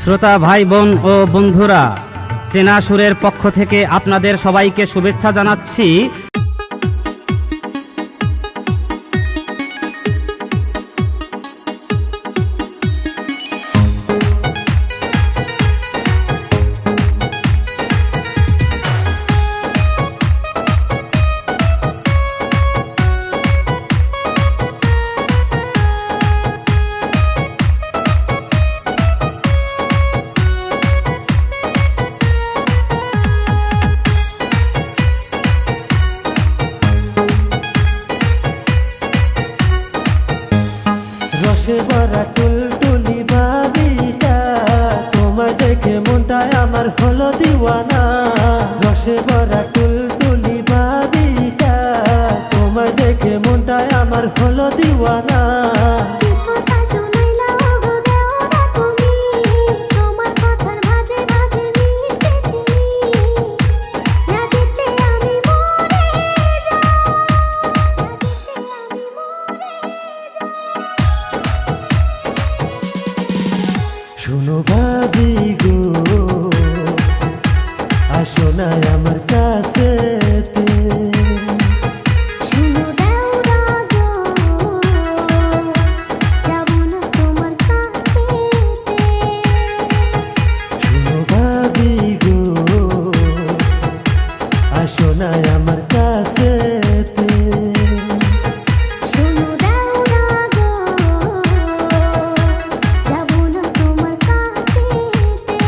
শ্রোতা ভাই বোন ও বন্ধুরা, চেনা সুরের পক্ষ থেকে আপনাদের সবাইকে শুভেচ্ছা জানাচ্ছি। রসে ভরা টুলটুলি বাবিটা, তোমায় দেখে মনটায় আমার হলো দিওয়ানা। রসে ভরা টুলটুলি বাবিটা, তোমায় দেখে মনটায় আমার হলো দিওয়ানা। শোনো ভাবি গো, আসো না আমার কাছেতে। শোনো দেওরা গো, যাব না তোমার কাছেতে। শোনো ভাবি গো, আসো না আমার কাছেতে। শোনো দেওরা গো, যাব না তোমার কাছেতে।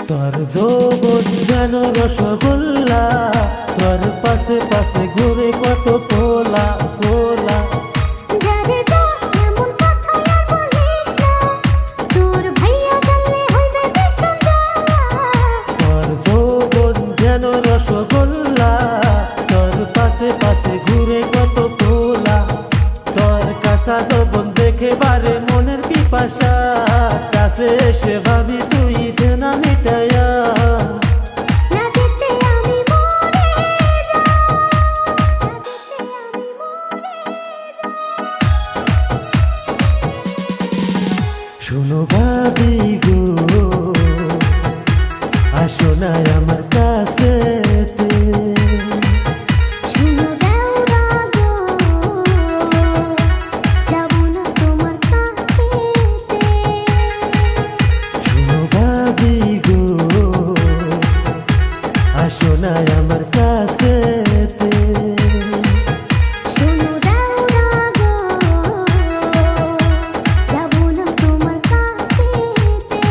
তোর যৌবন যেন রসগোল্লা, তোর পাশে পাশে ঘুরে কত পোলা পোলা। যারে তো এমন কথা আর বলিস না, তোর ভাইয়া জানলে হইবে ভীষণ জ্বালা। তোর যৌবন যেন রসগোল্লা, তোর পাশে পাশে ঘুরে কত পোলা। তোর কাঁচা যৌবন দেখে বারে মনের পিপাসা, কাছে এসে ভাবি তুই দেনা মিটায়া। না দিতে আমি মরে যাই, না দিতে আমি মরে যাই। শোনো ভাবি গো, আসো না আমার কাছেতে। শোনো দেওরা গো, যাব না তোমার কাছেতে। শোনো ভাবি গো, আসো না আমার কাছেতে। শোনো দেওরা গো, যাব না তোমার কাছেতে।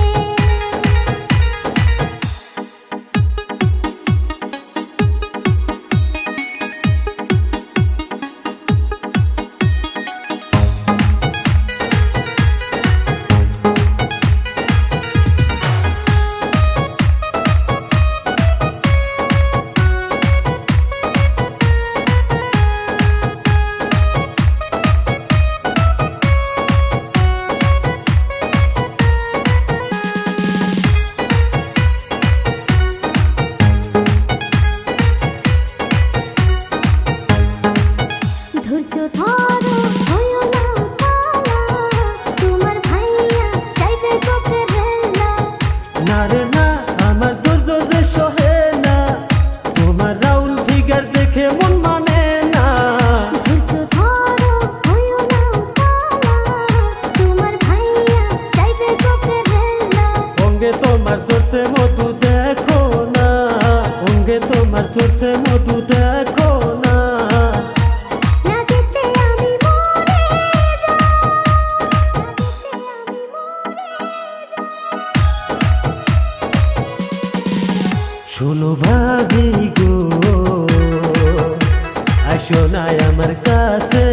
ধৈর্য ধরো, হইও না উতালা, তোমার ভাইয়া যাইবে চোখের হেলা। না রে না, আমার ধৈর্য যে সহে না, তোমার রাউল ফিগার দেখে মন মানে না। ধৈর্য ধরো, হইও না উতালা, তোমার ভাইয়া যাইবে চোখের হেলা। অঙ্গে তোমার চলছে মধু দেখো না, অঙ্গে তোমার চলছে মধু দেখো না। না দিতে আমি মরে যাই, না দিতে আমি মরে যাই। শোনো ভাবি গো, আসো না আমার কাছে।